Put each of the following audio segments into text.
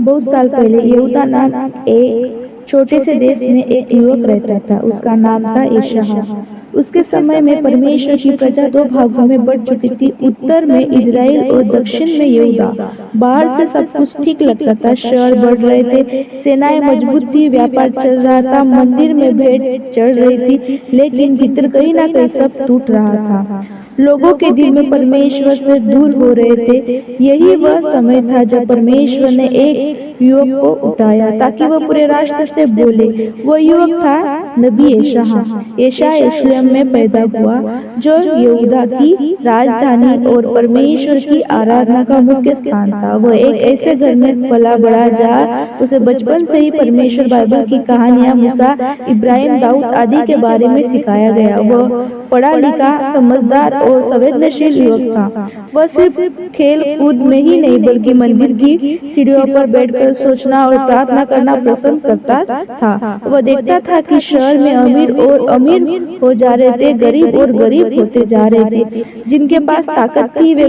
बहुत साल पहले यहूदा नाम एक छोटे से देश में एक युवक रहता था। उसका नाम था यशायाह। उसके समय में परमेश्वर की प्रजा दो भागों में बढ़ चुकी थी, उत्तर में इजराइल और दक्षिण में यहूदा। बाहर से सब कुछ ठीक लगता था, शहर बढ़ रहे थे, सेनाएं मजबूत थी, व्यापार चल रहा था, मंदिर में भेंट चढ़ रही थी, लेकिन भीतर कहीं ना कहीं सब टूट रहा था। लोगों के दिल में परमेश्वर से दूर हो रहे थे। यही वह समय था जब परमेश्वर ने एक युवक को उठाया ताकि वह पूरे राष्ट्र से बोले। वह युवक था नबी यशायाह। यशायाह यरूशलेम में पैदा हुआ, जो यहूदा की राजधानी और परमेश्वर की आराधना का मुख्य स्थान था। वह एक ऐसे घर में पला बड़ा जहाँ उसे बचपन से ही परमेश्वर, बाइबल की कहानियां, मूसा, इब्राहिम, दाऊद आदि के बारे में सिखाया गया। वह पढ़ा लिखा, समझदार और संवेदनशील युवक था। वह सिर्फ खेल कूद में ही नहीं बल्कि मंदिर की सीढ़ियों पर बैठकर सोचना और प्रार्थना करना पसंद करता था। वह देखता था कि शहर में अमीर और अमीर हो जा रहे थे, गरीब और गरीब होते जा रहे थे। जिनके पास ताकत थी वे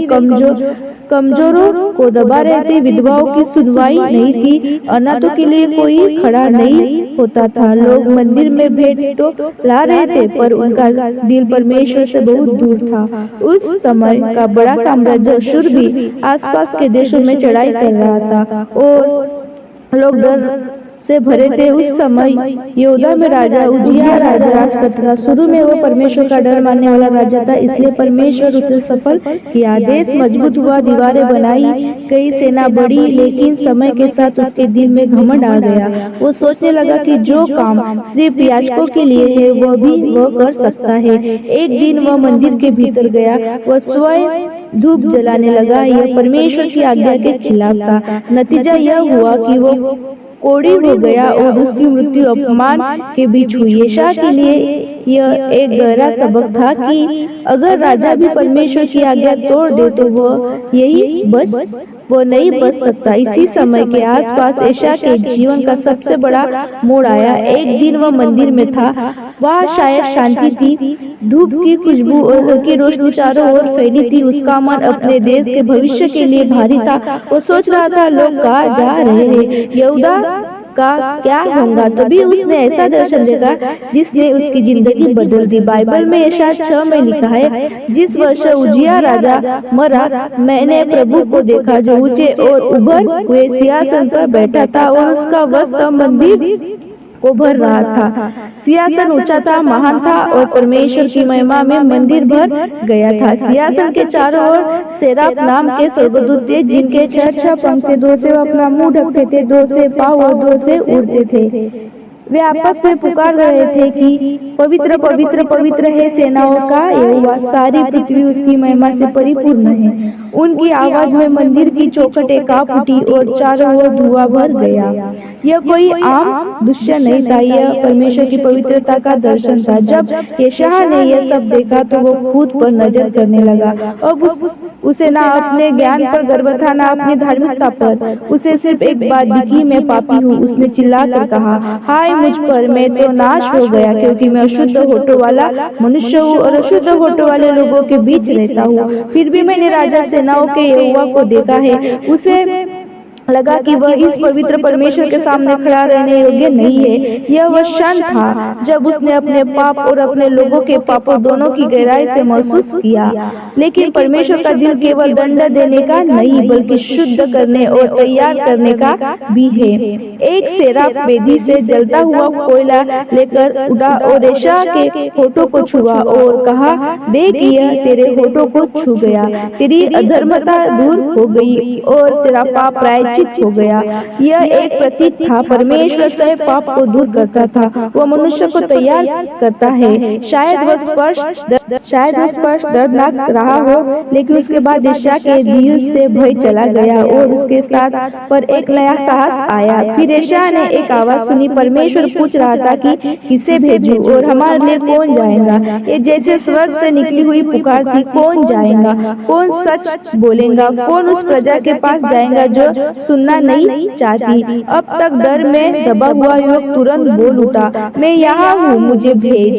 कमजोरों को दबा रहे थे, विधवाओं की सुनवाई नहीं थी, अनाथों के लिए कोई खड़ा नहीं होता था। लोग मंदिर में भेंटों ला रहे थे पर उनका दिल परमेश्वर से बहुत दूर था। उस समय का बड़ा साम्राज्य अश्शूर भी आसपास के देशों में चढ़ाई कर रहा था और लोग डर से भरे थे। उस समय यहूदा में राजा उजिय्याह राज करता था। शुरू में वह परमेश्वर का डर मानने वाला राजा था, इसलिए परमेश्वर उसे सफल किया। देश मजबूत हुआ, दीवारें बनाई गई, सेना बढ़ी, लेकिन समय के साथ उसके दिल में घमंड आ गया। वो सोचने लगा कि जो काम सिर्फ याजकों के लिए है वह भी वह कर सकता है। एक दिन वह मंदिर के भीतर गया। वह स्वयं धूप जलाने लगा। यह परमेश्वर की आज्ञा के खिलाफ था। नतीजा यह हुआ कि वो कोढ़ी हो गया और उसकी मृत्यु अपमान के बीच हुई। यशायाह के लिए यह एक गहरा सबक था कि अगर राजा भी परमेश्वर की आज्ञा तोड़ दे तो वो नहीं बच सकता। इसी समय के आसपास यशायाह के जीवन का सबसे बड़ा मोड़ आया। एक दिन वह मंदिर में था, वहाँ शायद शांति थी, धूप की खुशबू और हल्की रोशनी चारों ओर फैली थी। उसका मन अपने देश के भविष्य के लिए भारी था। वो सोच रहा था, लोग कहाँ जा रहे हैं, यहूदा का क्या होगा। तभी उसने ऐसा दर्शन देखा जिसने उसकी जिंदगी बदल दी। बाइबल में यशायाह 6 में लिखा है, जिस वर्ष उजिय्याह राजा मरा, मैंने प्रभु को देखा जो ऊंचे और उभर हुए सिंहासन पर बैठा था और उसका वस्त्र मंदिर को भर रहा था। सिंहासन ऊंचा था, महान था और परमेश्वर की महिमा में मंदिर भर गया था। सिंहासन के चारों ओर सेराफ नाम के स्वर्गदूत थे, जिनके 6 पंख थे। 2 से वो अपना मुंह ढकते थे, 2 से पाँव और 2 से उड़ते थे। वे आपस में पुकार रहे थे कि पवित्र पवित्र पवित्र है सेनाओं का यहोवा, सारी पृथ्वी उसकी महिमा से परिपूर्ण है। उनकी आवाज में मंदिर की चौखटें कांप उठी और चारों ओर धुआं भर गया। यह कोई आम दृश्य नहीं था, यह परमेश्वर की पवित्रता का दर्शन था। जब यशायाह ने यह सब देखा तो वो खुद पर नजर करने लगा। अब उसे ना अपने ज्ञान पर गर्व था, ना अपनी धार्मिकता पर। उसे सिर्फ एक बात दिखी, मैं पापी हूँ। उसने चिल्लाकर कहा, हाय मुझ पर, मैं तो नाश हो गया, क्योंकि मैं अशुद्ध होठों वाला मनुष्य हूँ और अशुद्ध होठों वाले लोगों के बीच रहता हूँ। फिर भी मैंने राजा सेनाओं के यहोवा को देखा है। उसे लगा कि वह इस पवित्र परमेश्वर के सामने खड़ा रहने योग्य नहीं है। यह वह क्षण था जब उसने अपने पाप और अपने लोगों के पापों दोनों की गहराई से महसूस किया। लेकिन परमेश्वर का दिल केवल दंड देने का नहीं बल्कि शुद्ध करने और तैयार करने का भी है। एक सेराफ वेदी से जलता हुआ कोयला लेकर उड़ा और यशायाह के होठों को छुआ और कहा, देख यह तेरे होठों को छू गया, तेरी अधर्मता दूर हो गई और तेरा पाप प्रायश्चित हो गया। यह एक प्रतीक था, परमेश्वर स्वयं पाप को दूर करता था, वह मनुष्य को तैयार करता है। शायद वह स्पर्श दर्दनाक रहा हो, लेकिन उसके बाद यशायाह के दिल से भय चला गया और उसके साथ पर एक नया साहस आया। फिर यशायाह ने एक आवाज सुनी, परमेश्वर पूछ रहा था कि किसे भेजूं और हमारे लिए कौन जाएगा। ये जैसे स्वर्ग से निकली हुई पुकार थी, कौन जाएगा, कौन सच बोलेगा, कौन उस प्रजा के पास जाएगा जो सुनना नहीं चाहती। अब तक डर में दबा हुआ युवक तुरंत बोल उठा, मैं यहाँ हूँ, मुझे भेज।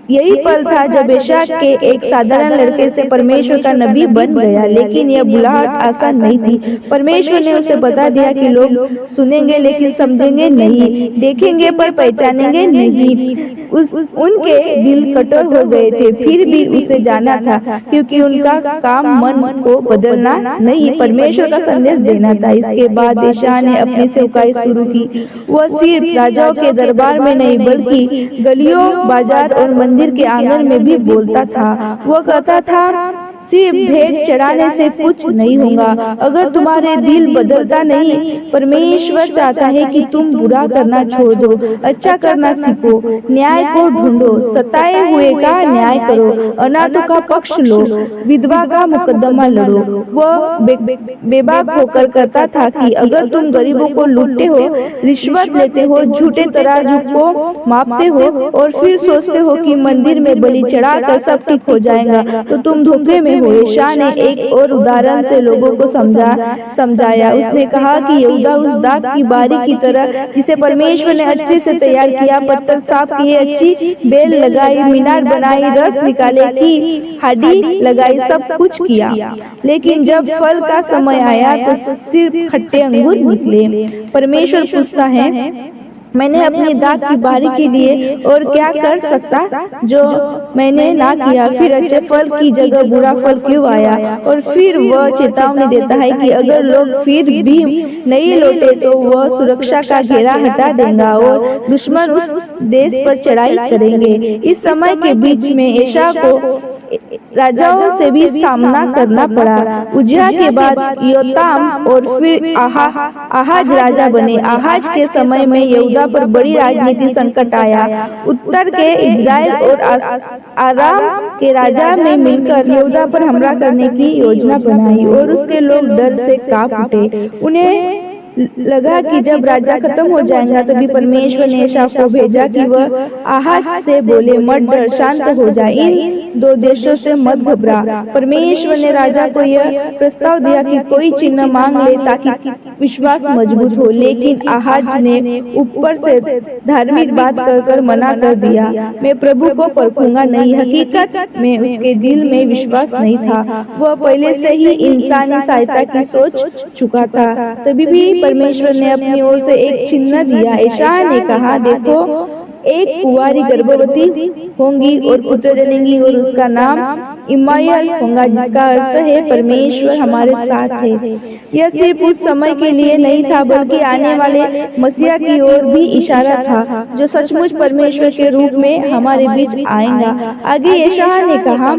यही पल था जब यशायाह के एक साधारण लड़के से परमेश्वर का नबी बन गया। लेकिन यह बुलाहट आसान नहीं थी। परमेश्वर ने उसे बता दिया कि लोग सुनेंगे लेकिन समझेंगे नहीं, देखेंगे पर पहचानेंगे नहीं। उनके दिल कठोर हो गए थे, फिर भी उसे जाना था, क्योंकि उनका काम मन को बदलना नहीं, परमेश्वर का संदेश देना था। इसके बाद यशायाह ने अपनी सेवकाई शुरू की। वह सिर्फ राजाओं के दरबार में नहीं बल्कि गलियों, बाजार और मंदिर के आंगन में भी बोलता था। वह कहता था, सिर्फ भेंट चढ़ाने से कुछ नहीं होगा अगर तुम्हारे दिल बदलता नहीं। परमेश्वर चाहता है कि तुम बुरा करना छोड़ दो, अच्छा करना सीखो, न्याय को ढूंढो, सताए हुए का न्याय करो, अनाथों का पक्ष लो, विधवा का मुकदमा लड़ो। वह बेबाक होकर कहता था कि अगर तुम गरीबों को लूटते हो, रिश्वत लेते हो, झूठे तराजू को मापते हो और फिर सोचते हो कि मंदिर में बलि चढ़ाकर सब ठीक हो जाएगा, तो तुम धोखे में हो। यशायाह ने एक और उदाहरण से लोगों को समझाया। उसने कहा कि यहूदा उस दाग की बारी की तरह जिसे परमेश्वर ने अच्छे से तैयार किया, पत्थर साफ किए, अच्छी बेल लगाई, मीनार बनाई, रस निकाले की हाडी लगाई, सब कुछ किया, लेकिन जब फल का समय आया तो सिर्फ खट्टे अंगूर निकले। परमेश्वर पूछता है, मैंने अपनी दाग की बारी के लिए और क्या कर सकता जो मैंने ना किया? फिर अच्छे फल की जगह बुरा फल क्यों आया? और फिर वह चेतावनी देता है कि अगर लोग फिर भी नहीं लौटे तो वह सुरक्षा का घेरा हटा देगा और दुश्मन उस देश पर चढ़ाई करेंगे। इस समय के बीच में यशायाह को राजाओं से भी सामना करना पड़ा। उज्जियाह के बाद योताम और फिर आहाज राजा बने। आहाज के समय में यहूदा पर बड़ी राजनीतिक संकट आया। उत्तर के इजराइल और आराम के राजा ने मिलकर यहूदा पर हमला करने की योजना बनाई और उसके लोग डर से कांप उठे। उन्हें लगा कि जब राजा खत्म हो जाएगा तभी परमेश्वर ने यशायाह को भेजा कि वह आहाज से बोले, मत डर, शांत हो जा, इन दो देशों से मत घबरा। परमेश्वर ने राजा को यह प्रस्ताव दिया कि कोई चिन्ह मांग ले ताकि विश्वास मजबूत हो, लेकिन आहाज ने ऊपर से धार्मिक बात कहकर मना कर दिया। मैं प्रभु को परखूंगा नहीं। हकीकत में उसके दिल में विश्वास नहीं था, वह पहले से ही इंसानी सहायता की सोच चुका था। तभी भी परमेश्वर ने अपनी ओर से एक चिन्ह दिया। यशायाह ने कहा, देखो, एक कुंवारी गर्भवती होंगी और पुत्र जनेंगी और उसका नाम इम्मानुएल होगा, जिसका अर्थ है परमेश्वर हमारे साथ है। यह सिर्फ उस समय के लिए नहीं था बल्कि आने वाले मसीहा की ओर भी इशारा था, जो सचमुच परमेश्वर के रूप में हमारे बीच आएगा। आगे यशायाह ने कहा,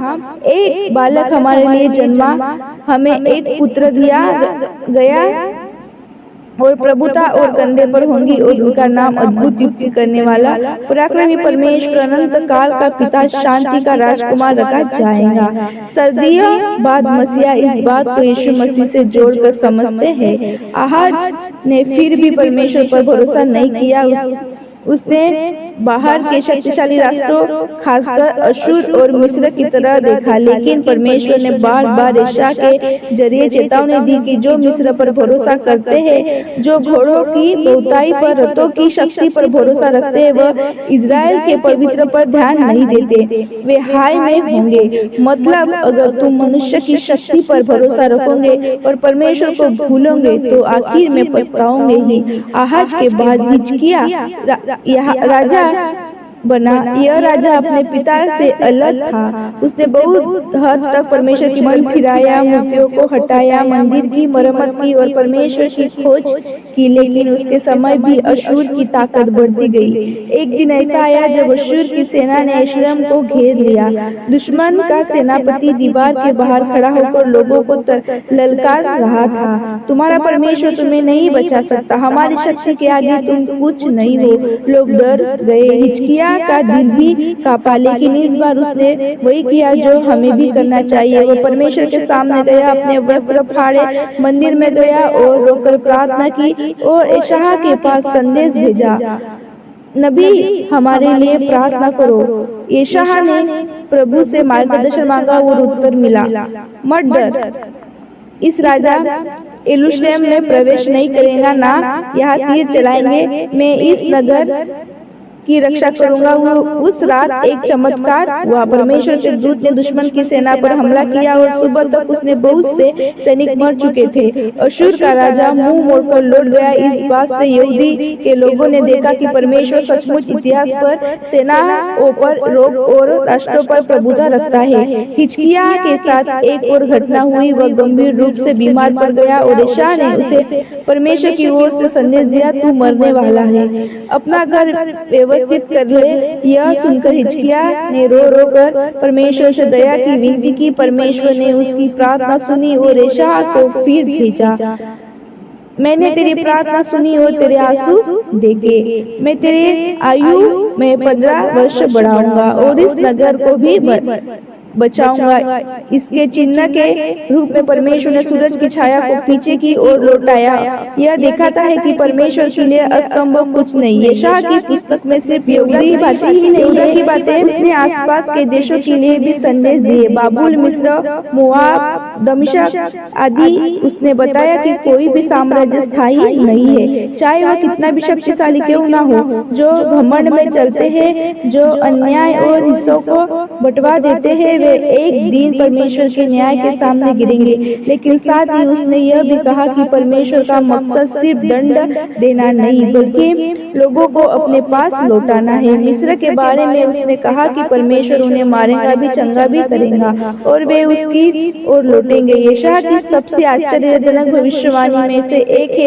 एक बालक हमारे लिए जन्मा, हमें एक पुत्र दिया गया और प्रभुता और कंधे पर होंगी और उनका नाम अद्भुत युक्ति करने वाला, पराक्रमी परमेश्वर, अनंत काल का पिता, शांति का राजकुमार रखा जाएगा। सदियों बाद मसीहा इस बात को यीशु मसीह से जोड़कर समझते हैं। आहाज ने फिर भी परमेश्वर पर भरोसा नहीं किया। उसने बाहर के शक्तिशाली राष्ट्रों, खासकर अशूर और मिस्र की तरह देखा, लेकिन परमेश्वर ने बार बार यशायाह के जरिए चेतावनी दी कि जो मिस्र पर भरोसा करते हैं, जो घोड़ों की बहुताई पर, रथों की शक्ति पर भरोसा रखते हैं, वह इजराइल के पवित्र पर ध्यान नहीं देते, वे हाय में होंगे। मतलब अगर तुम मनुष्य की शक्ति पर भरोसा रखोगे और परमेश्वर को भूलोगे तो आखिर में पछताओगे ही। आहाज के बाद हिजकिय्याह यह राजा बना। यह राजा अपने पिता से अलग था। उसने बहुत हद तक परमेश्वर की मन फिराया, मूर्तियों को हटाया, मंदिर की मरम्मत की और परमेश्वर की खोज की, लेकिन उसके समय भी अशूर की ताकत बढ़ती गई। एक दिन ऐसा आया जब अशूर की सेना ने यरूशलेम को घेर लिया। दुश्मन का सेनापति दीवार के बाहर खड़ा होकर लोगों को ललकार रहा था, तुम्हारा परमेश्वर तुम्हें नहीं बचा सकता, हमारी शक्ति के आगे तुम कुछ नहीं हो। लोग डर गए। हिजकिय्याह का दिल भी कांपा, लेकिन इस बार उसने वही किया जो हमें भी करना चाहिए। वह परमेश्वर के सामने गया, अपने वस्त्र फाड़े, मंदिर में गया और रोकर प्रार्थना की और यशायाह के पास संदेश भेजा, नबी हमारे लिए प्रार्थना करो। यशायाह ने प्रभु से मार्गदर्शन मांगा और उत्तर मिला, मत डर, इस राजा यरूशलेम में प्रवेश नहीं करेगा, ना यहाँ तीर चलाएंगे। मैं इस नगर की रक्षा करूंगा। वो उस रात एक चमत्कार हुआ। परमेश्वर के दूत ने दुश्मन की सेना पर हमला किया और सुबह तक उसने बहुत से सैनिक मर चुके थे। अशूर का राजा मुंह मोड़कर लौट गया। इस बात से यहूदी के लोगों ने देखा कि परमेश्वर सचमुच इतिहास पर, सेनाओं पर, लोग और राष्ट्रों पर प्रभुता रखता है। हिजकिय्याह के साथ एक और घटना हुई। वह गंभीर रूप से बीमार पड़ गया और यशायाह ने उसे परमेश्वर की ओर से संदेश दिया, तू मरने वाला है, अपना घर व्यवस्थित कर ले। यह सुनकर हिजकिय्याह ने रो रो कर परमेश्वर से दया की विनती की। परमेश्वर ने उसकी प्रार्थना सुनी और यशायाह को फिर भेजा। मैंने तेरी प्रार्थना सुनी और तेरे आंसू देखे। मैं तेरे आयु में 15 वर्ष बढ़ाऊंगा और इस नगर को भी बचाऊंगा। इसके चिन्ह के रूप में परमेश्वर ने सूरज की छाया को पीछे की ओर लौटाया। यह दिखाता है कि परमेश्वर के लिए असंभव कुछ नहीं। यशायाह की पुस्तक में सिर्फ यहूदी बातें ही नहीं की बातें, उसने आसपास के देशों के लिए भी संदेश दिए। बाबुल, मिस्र, मोआब, दमिश्क आदि। उसने बताया कि कोई भी साम्राज्य स्थायी नहीं है, चाहे वह कितना भी शक्तिशाली क्यों न हो। जो घमंड में चलते हैं, जो अन्याय और हिस्सों को बंटवा देते हैं, वे एक दिन परमेश्वर के न्याय के सामने गिरेंगे। लेकिन साथ ही उसने यह भी कहा कि परमेश्वर का मकसद सिर्फ दंड देना नहीं, बल्कि लोगों को अपने पास लौटाना है। मिस्र के बारे में उसने कहा कि परमेश्वर उन्हें मारेगा भी, चंगा भी करेगा और वे उसकी ओर लौटेंगे। यशायाह की सबसे आश्चर्यजनक भविष्यवाणी में से एक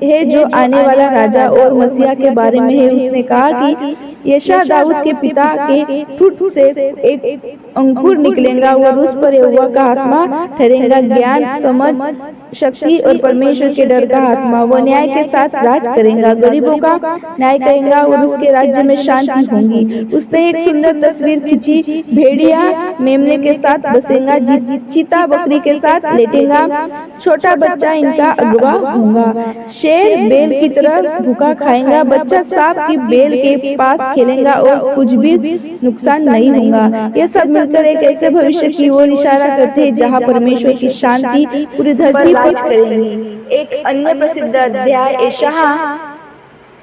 है जो आने वाला राजा और मसीहा के बारे में है। उसने कहा कि यशायाह दाऊद के पिता के ठूठ से एक अंकुर निकलेगा और उस पर यहोवा का आत्मा ठहरेगा, ज्ञान, समझ, शक्ति और परमेश्वर के डर का आत्मा। वह न्याय के साथ राज करेगा, गरीबों का न्याय करेगा और उसके राज्य में शांति होगी। उसने एक सुंदर तस्वीर खींची। भेड़िया मेमने के साथ बसेगा, चीता बकरी के साथ लेटेगा, छोटा बच्चा इनका अगुवा होगा। शेर बैल की तरह भूखा खाएगा, बच्चा सांप की बैल के पास खेलेगा और कुछ भी नुकसान नहीं होगा। यह सब मिलकर एक ऐसे भविष्य की ओर इशारा करते हैं जहाँ परमेश्वर की शांति पूरी धरती पर करेगी। एक अन्य प्रसिद्ध अध्याय यशायाह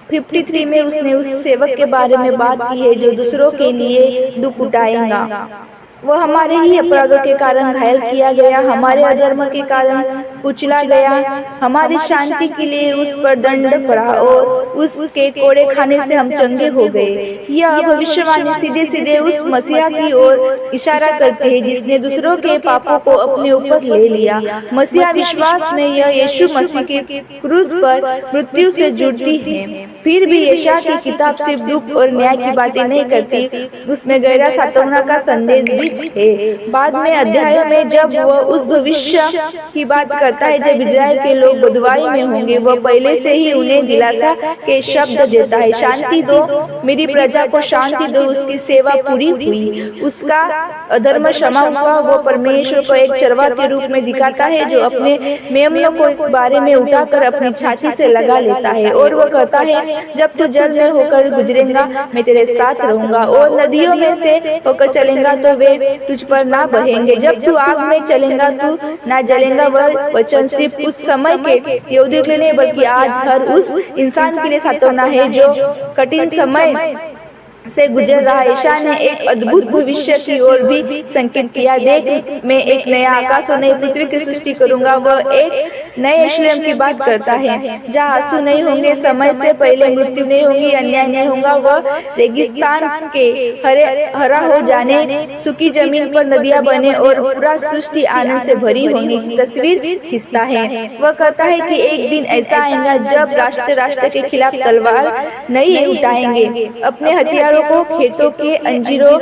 53 में उसने उस सेवक के बारे में बात की है जो दूसरों के लिए दुख उठाएगा। वह हमारे ही अपराधों के कारण घायल किया गया, हमारे अधर्म के कारण कुचला गया, हमारी शांति के लिए उस पर दंड पड़ा और उसके कोड़े खाने से हम चंगे हो गए। यह भविष्यवाणी सीधे सीधे उस मसीहा की ओर इशारा करती है जिसने दूसरों के पापों को अपने ऊपर ले लिया। मसीहा विश्वास में यह यीशु मसीह के क्रूस पर मृत्यु से जुड़ती है। फिर भी यशायाह की किताब सिर्फ दुख और न्याय की बातें नहीं करती, उसमें गहरा सांत्वना का संदेश भी है। बाद में अध्यायों में जब वह उस भविष्य की बात करता है जब इजराइल के लोग बदवाई में होंगे, वह पहले से ही उन्हें दिलासा के शब्द देता है, शांति दो, मेरी प्रजा को शांति दो, उसकी सेवा पूरी हुई, उसका अधर्म क्षमा हुआ। वो परमेश्वर को एक चरवाहा के रूप में दिखाता है जो अपने मेमनों को बारे में उठाकर अपनी छाती से लगा लेता है और वो कहता है, जब तू जल में होकर गुजरेगा मैं तेरे साथ रहूंगा और नदियों में से होकर चलेगा तो वे तुझ पर ना बहेंगे। जब तू आग में चलेगा तू ना जलेगा। वह वचन सिर्फ उस समय के यहूदियों के लिए नहीं बल्कि आज हर उस इंसान के लिए सांत्वना है जो कठिन समय से गुजर रहा है। यशायाह ने एक अद्भुत भविष्य की ओर भी संकेत किया। देख, मैं एक नया आकाश और नई पृथ्वी की सृष्टि करूंगा। वह एक नए यरूशलेम की बात करता है जहाँ आंसू नहीं होंगे, समय से पहले मृत्यु नहीं होगी, अन्याय नहीं होगा। वह रेगिस्तान के हरा हो जाने, सूखी जमीन पर नदियां बने और पूरा सृष्टि आनंद से भरी होने की तस्वीर खींचता है। वह कहता है कि एक दिन ऐसा आएगा जब राष्ट्र राष्ट्र के खिलाफ तलवार नहीं उठाएंगे, अपने हथियारों को खेतों के अंजीरों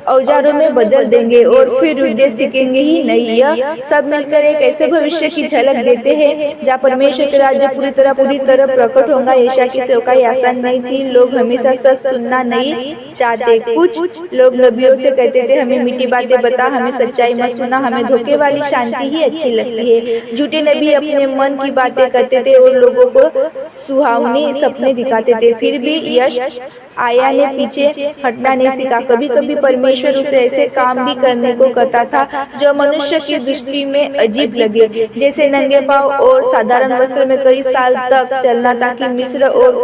औजारों में बदल देंगे और फिर युद्ध सीखेंगे ही नहीं। यह सब मिलकर एक ऐसे भविष्य की झलक देते हैं जहाँ परमेश्वर के राज्य पूरी तरह प्रकट होगा। यशायाह की सेवकाई आसान नहीं थी। लोग हमेशा सच सुनना नहीं चाहते। कुछ लोग नबियों से कहते थे, हमें मीठी बातें बता, हमें सच्चाई मत सुना, हमें धोखे वाली शांति ही अच्छी लगती है। झूठे नबी अपने मन की बातें करते थे और लोगों को सुहावने सपने दिखाते थे। फिर भी यशायाह ने पीछे हटना नहीं सीखा। कभी कभी परमेश्वर उसे ऐसे काम भी करने को कहता था जो मनुष्य की दृष्टि में अजीब लगे, जैसे नंगे पांव और साधारण वस्त्र में कई साल तक चलना ताकि मिस्र और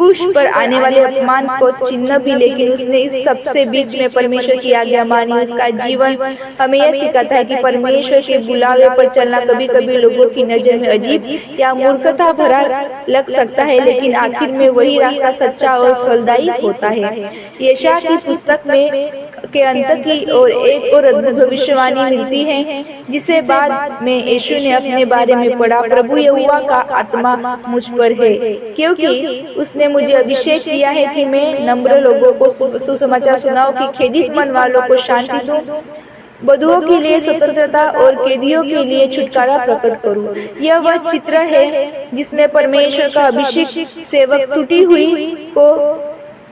क्रूस पर आने वाले अपमान को चिन्ह भी, लेकिन उसने इस सबसे बीच में परमेश्वर की आज्ञा मानी। उसका जीवन हमें यह सिखाता है कि परमेश्वर के बुलावे पर चलना कभी कभी लोगों की नजर में अजीब या मूर्खता भरा लग सकता है, लेकिन आखिर में वही रास्ता सच्चा और फलदायी होता है। यशायाह की पुस्तक में के अंत की ओर एक और अद्भुत भविष्यवाणी मिलती है, जिसे बाद में यीशु ने अपने बारे में पढ़ा। प्रभु यहोवा का आत्मा मुझ पर है, क्योंकि उसने मुझे अभिषेक किया है कि मैं नम्र लोगों को सुसमाचार सुनाऊं, कि खेदित मन वालों को शांति दूं, बंधुओं के लिए स्वतंत्रता और कैदियों के लिए छुटकारा प्रकट करूं। यह वह चित्र है जिसमें परमेश्वर का अभिषेक सेवक टूटी हुई को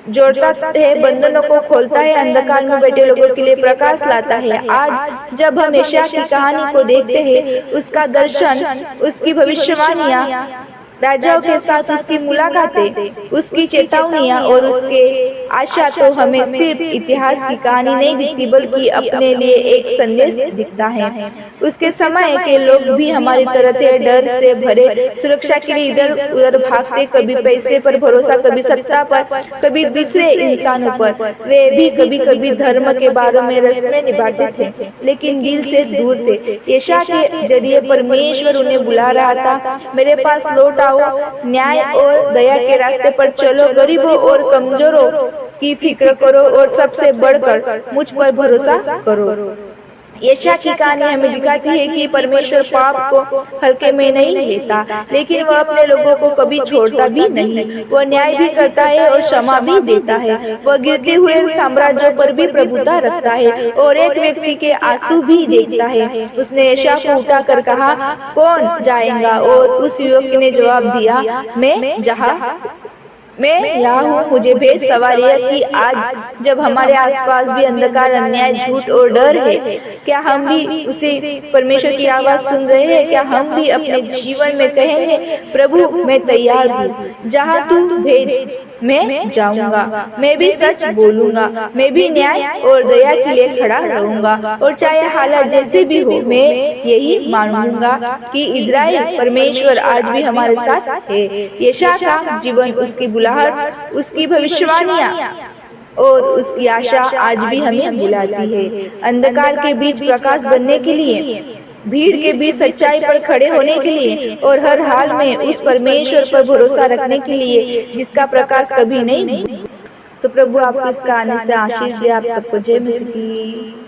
जोड़ता है, बंधनों को खोलता है, अंधकार में बैठे लोगों के लिए प्रकाश लाता है। आज जब हम यशायाह की कहानी को देखते हैं, उसका दर्शन, उसकी भविष्यवाणियां, राजाओं के साथ उसकी मुलाकातें, उसकी चेतावनियां और उसके आशा, तो हमें सिर्फ इतिहास की कहानी नहीं दिखती, बल्कि अपने लिए एक संदेश दिखता है। उसके समय के लोग भी हमारी तरह थे, डर से भरे, सुरक्षा के लिए इधर उधर भागते, कभी पैसे पर भरोसा, कभी सत्ता पर, कभी दूसरे इंसानों पर। वे भी कभी कभी धर्म के बारे में रस्में निभाते थे, लेकिन दिल से दूर थे। यशायाह के जरिए परमेश्वर उन्हें बुला रहा था, मेरे पास लौट आओ, न्याय और दया के रास्ते पर चलो, गरीबों और कमजोरों की फिक्र करो और सबसे बढ़कर मुझ पर भरोसा करो। यशायाह की कहानी हमें दिखाती है कि परमेश्वर पाप को हल्के में नहीं लेता, लेकिन वह अपने लोगों को कभी छोड़ता भी नहीं। वह न्याय भी करता है और क्षमा भी देता है। वह गिरते हुए साम्राज्यों पर भी प्रभुता रखता है और एक व्यक्ति के आंसू भी देखता है। उसने यशायाह को उठाकर कहा, कौन जाएगा? और उस युवक ने जवाब दिया, मैं यहाँ हूँ, मुझे भेज। सवाल यह कि आज जब हमारे आसपास भी अंधकार, अन्याय, झूठ और डर है, क्या हम भी उसी परमेश्वर की आवाज सुन रहे हैं? क्या हम भी अपने जीवन में कहेंगे, प्रभु मैं तैयार हूँ, जहाँ तू भेज मैं जाऊंगा, मैं भी सच बोलूंगा, मैं भी न्याय और दया के लिए खड़ा रहूंगा, और चाहे हालात जैसे भी हो, मैं यही मानूंगा कि इज़राइल परमेश्वर आज भी हमारे साथ है। यशायाह का जीवन, उसकी बुलाहट, उसकी भविष्यवाणियां और उसकी आशा आज भी हमें बुलाती है। अंधकार के बीच प्रकाश बनने के लिए, भीड़ के बीच सच्चाई पर खड़े होने के लिए, और हर हाल में उस परमेश्वर पर भरोसा रखने के लिए जिसका प्रकाश कभी नहीं। तो प्रभु आपको इस कहानी से आशीष दे। आप सबको जय मसीह की।